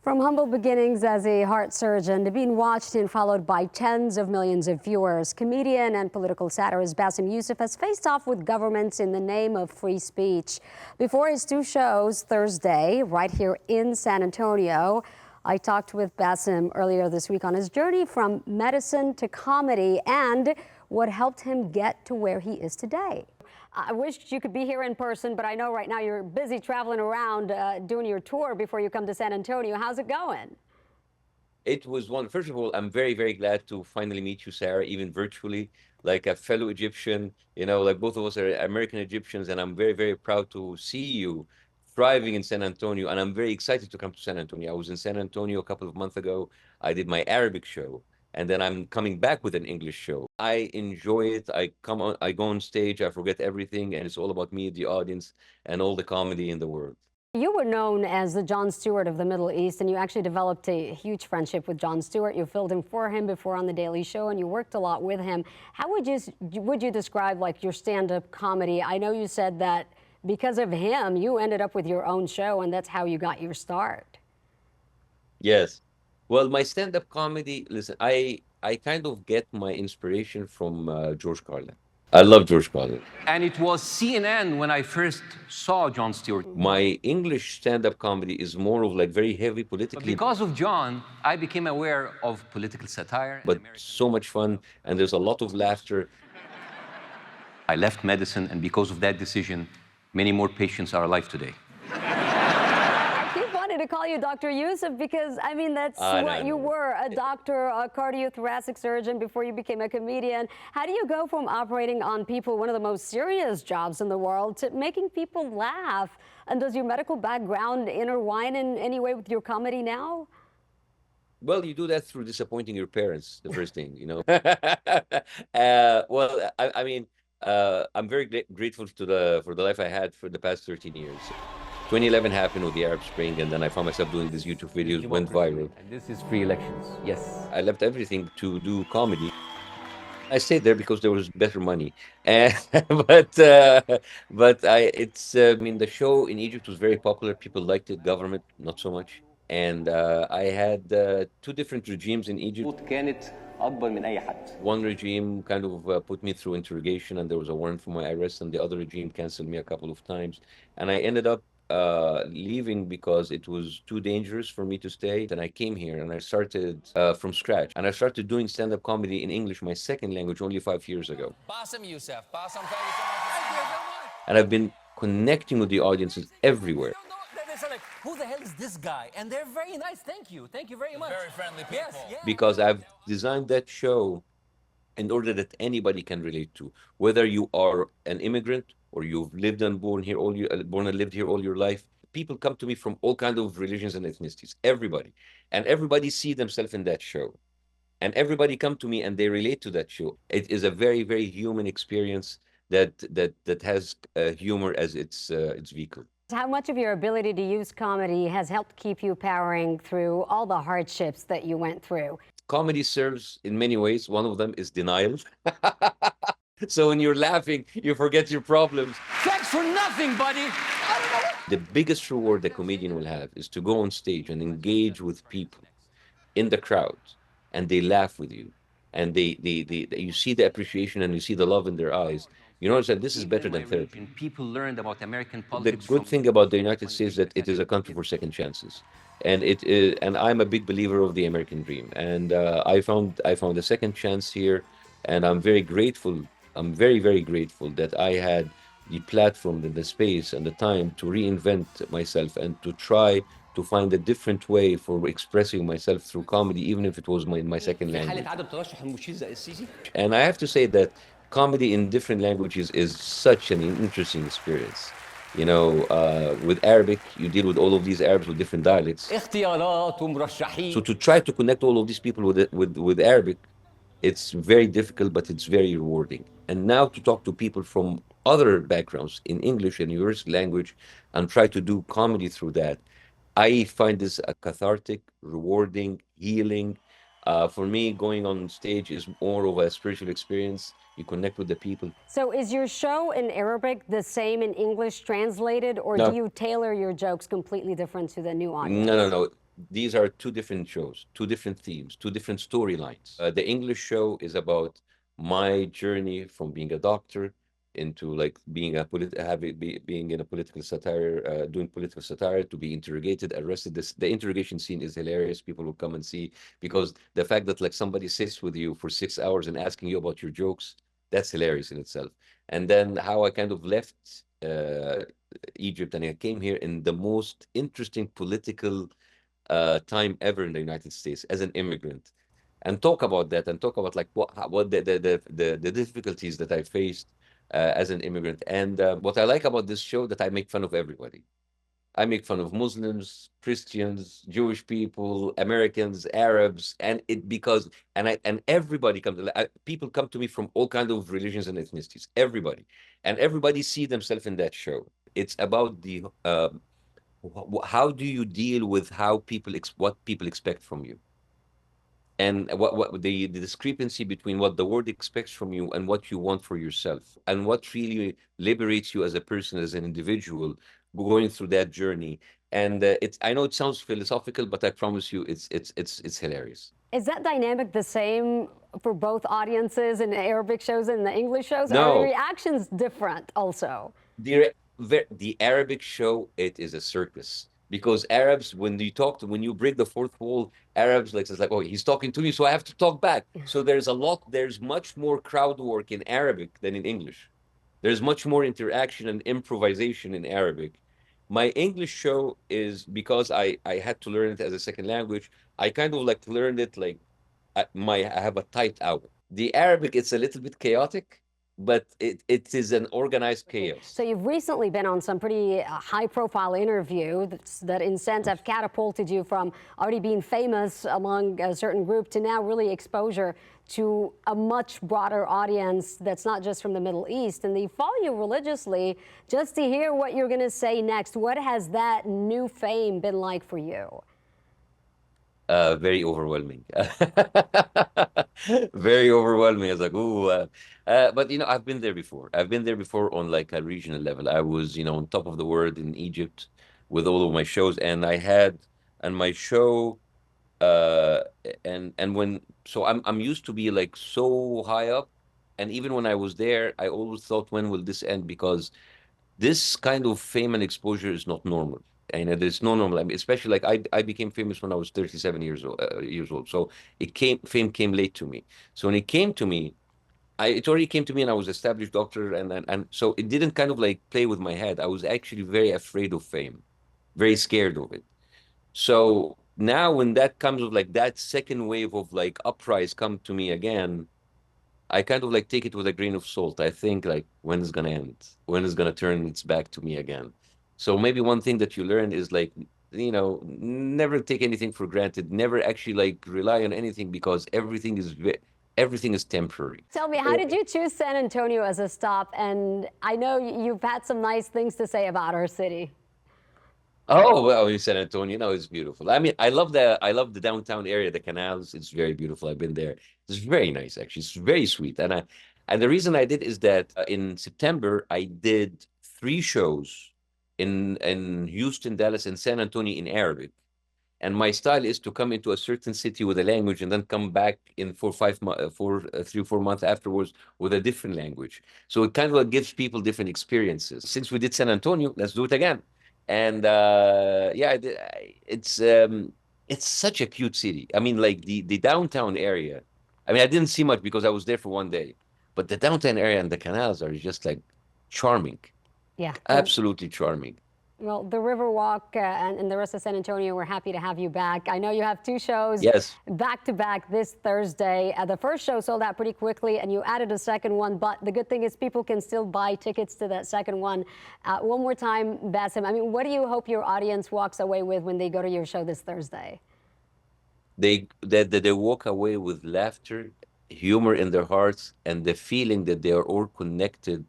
From humble beginnings as a heart surgeon to being watched and followed by tens of millions of viewers, comedian and political satirist Bassem Youssef has faced off with governments in the name of free speech. Before his two shows Thursday, right here in San Antonio, I talked with Bassem earlier this week on his journey from medicine to comedy and what helped him get to where he is today. I wish you could be here in person, but I know right now you're busy traveling around doing your tour before you come to San Antonio. How's it going? It was one. First of all, I'm very, very glad to finally meet you, Sarah, even virtually, like a fellow Egyptian. Like both of us are American Egyptians, and I'm very, very proud to see you thriving in San Antonio. And I'm very excited to come to San Antonio. I was in San Antonio a couple of months ago. I did my Arabic show, and then I'm coming back with an English show. I enjoy it. I go on stage, I forget everything, and it's all about me, the audience, and all the comedy in the world. You were known as the Jon Stewart of the Middle East, and you actually developed a huge friendship with Jon Stewart. You filled in for him before on The Daily Show, and you worked a lot with him. How would you describe like your stand-up comedy? I know you said that because of him, you ended up with your own show, and that's how you got your start. Yes. Well, my stand-up comedy, listen, I kind of get my inspiration from George Carlin. I love George Carlin. And it was CNN when I first saw Jon Stewart. My English stand-up comedy is more of like very heavy But politically, because of John, I became aware of political satire. but so much fun, and there's a lot of laughter. I left medicine, and because of that decision, many more patients are alive today. He wanted to call you Dr. Youssef because, I mean, that's what you were, a doctor, a cardiothoracic surgeon before you became a comedian. How do you go from operating on people, one of the most serious jobs in the world, to making people laugh? And does your medical background intertwine in any way with your comedy now? Well, you do that through disappointing your parents, the first thing, I'm very grateful for the life I had for the past 13 years. 2011 happened with the Arab Spring, and then I found myself doing these YouTube videos, went viral. And this is free elections, yes. I left everything to do comedy. I stayed there because there was better money, the show in Egypt was very popular. People liked it. Government not so much. And I had two different regimes in Egypt. كانت أكبر من أي حد. One regime kind of put me through interrogation, and there was a warrant for my arrest, and the other regime canceled me a couple of times, and I ended up leaving because it was too dangerous for me to stay. And I came here and I started from scratch, and I started doing stand-up comedy in English, my second language, only 5 years ago. Bassem Youssef. Bassem, thank you so much. Thank you so much. And I've been connecting with the audiences everywhere. They're like, who the hell is this guy? And they're very nice. Thank you. Thank you very much. Very friendly people. Yes, yeah. Because I've designed that show in order that anybody can relate to, whether you are an immigrant or you've lived and born here born and lived here all your life. People come to me from all kinds of religions and ethnicities, everybody, and everybody see themselves in that show, and everybody come to me and they relate to that show. It is a very, very human experience that has humor as its vehicle. How much of your ability to use comedy has helped keep you powering through all the hardships that you went through? Comedy serves in many ways. One of them is denial. So when you're laughing, you forget your problems. Thanks for nothing, buddy. The biggest reward a comedian will have is to go on stage and engage with people in the crowd, and they laugh with you, and you see the appreciation and you see the love in their eyes. You know that this is better than therapy. People learned about American The politics. good thing about the United States is that it is a country for second chances, and I'm a big believer of the American dream. And I found a second chance here, and I'm very grateful. I'm very, very grateful that I had the platform and the space and the time to reinvent myself and to try to find a different way for expressing myself through comedy, even if it was my second language. And I have to say that comedy in different languages is such an interesting experience. With Arabic, you deal with all of these Arabs with different dialects. So to try to connect all of these people with Arabic, it's very difficult, but it's very rewarding. And now to talk to people from other backgrounds in English and universal language and try to do comedy through that, I find this a cathartic, rewarding, healing. For me, going on stage is more of a spiritual experience. You connect with the people. So is your show in Arabic the same in English translated, or No. do you tailor your jokes completely different to the new audience? No. these are two different shows, two different themes, two different storylines. The English show is about my journey from being a doctor into like being being in a political satire, doing political satire, to be interrogated, arrested. The interrogation scene is hilarious. People will come and see, because the fact that like somebody sits with you for 6 hours and asking you about your jokes, that's hilarious in itself. And then how I kind of left Egypt and I came here in the most interesting political time ever in the United States as an immigrant, and talk about that and talk about like what the difficulties that I faced as an immigrant. And what I like about this show, that I make fun of everybody. I make fun of Muslims, Christians, Jewish people, Americans, Arabs, and it because and everybody comes. People come to me from all kinds of religions and ethnicities. Everybody, and everybody see themselves in that show. It's about the how do you deal with how what people expect from you, and what the discrepancy between what the world expects from you and what you want for yourself, and what really liberates you as a person, as an individual going through that journey. And it's, I know it sounds philosophical, but I promise you it's hilarious. Is that dynamic the same for both audiences in the Arabic shows and the English shows? Are the No, reactions different also? the Arabic show, it is a circus, because Arabs, when you talk to, when you break the fourth wall, Arabs like it's like, oh, he's talking to me, so I have to talk back. So there's much more crowd work in Arabic than in English. There's much more interaction and improvisation in Arabic. My English show is, because I had to learn it as a second language. I kind of like learned it like I have a tight hour. The Arabic, it's a little bit chaotic, but it is an organized chaos. So you've recently been on some pretty high-profile interview that in sense have catapulted you from already being famous among a certain group to now really exposure to a much broader audience that's not just from the Middle East. And they follow you religiously just to hear what you're going to say next. What has that new fame been like for you? Very overwhelming. Very overwhelming. I was like, ooh. But you know, I've been there before. I've been there before on like a regional level. I was, you know, on top of the world in Egypt with all of my shows, and I had, and my show, uh, and when, so I'm used to be like so high up, and even when I was there, I always thought, when will this end? Because this kind of fame and exposure is not normal. And there's no normal. I mean, especially like I became famous when I was 37 years old. So fame came late to me. So when it came to me, it already came to me, and I was established doctor, and so it didn't kind of like play with my head. I was actually very afraid of fame, very scared of it. So now when that comes with like that second wave of like uprise come to me again, I kind of like take it with a grain of salt. I think like, when is gonna end? When is gonna turn its back to me again? So maybe one thing that you learn is like, you know, never take anything for granted. Never actually like rely on anything, because everything is temporary. Tell me, how did you choose San Antonio as a stop? And I know you've had some nice things to say about our city. Oh, well, in San Antonio, no, it's beautiful. I mean, I love the downtown area, the canals. It's very beautiful. I've been there. It's very nice, actually. It's very sweet. And the reason I did is that in September I did 3 shows in Houston, Dallas, and San Antonio in Arabic. And my style is to come into a certain city with a language, and then come back in 3 or 4 months afterwards with a different language. So it kind of like gives people different experiences. Since we did San Antonio, let's do it again. And yeah, it's such a cute city. I mean, like the downtown area. I mean, I didn't see much because I was there for one day, but the downtown area and the canals are just like charming, Yeah. absolutely charming. Well, the Riverwalk and the rest of San Antonio, we're happy to have you back. I know you have 2 shows Yes. back to back this Thursday. The first show sold out pretty quickly, and you added a second one. But the good thing is people can still buy tickets to that second one. One more time, Bassem, I mean, what do you hope your audience walks away with when they go to your show this Thursday? They walk away with laughter, humor in their hearts, and the feeling that they are all connected,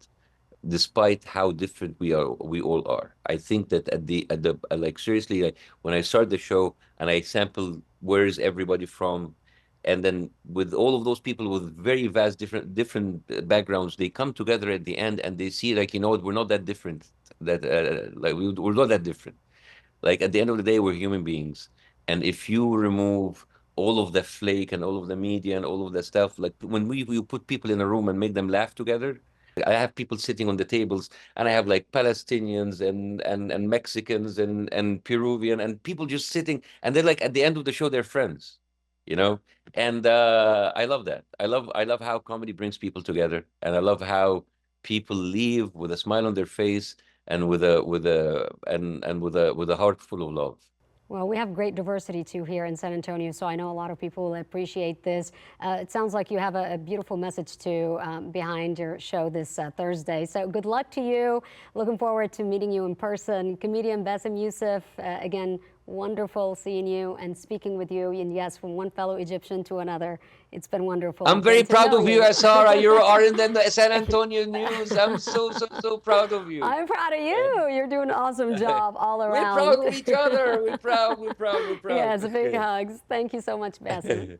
despite how different we all are. I think that at the like, seriously, like, when I start the show and I sample where is everybody from, and then with all of those people with very vast different backgrounds, they come together at the end and they see, like, you know what, we're not that different. That like we're not that different. Like, at the end of the day, we're human beings, And if you remove all of the flake and all of the media and all of the stuff, like when you put people in a room and make them laugh together, I have people sitting on the tables, and I have like Palestinians and Mexicans and Peruvian and people just sitting, and they're like at the end of the show they're friends, you know. And I love that. I love how comedy brings people together, and I love how people leave with a smile on their face and with a heart full of love. Well, we have great diversity too here in San Antonio, so I know a lot of people appreciate this. It sounds like you have a beautiful message too behind your show this Thursday. So good luck to you. Looking forward to meeting you in person. Comedian Bassem Youssef, again, wonderful seeing you and speaking with you. And yes, from one fellow Egyptian to another, it's been wonderful. I'm very getting to proud know of you, Sarah. You are in the San Antonio news. I'm so proud of you. I'm proud of you. You're doing an awesome job all We're around. proud of each other. We're proud. Yes, big hugs. Thank you so much, Bassem.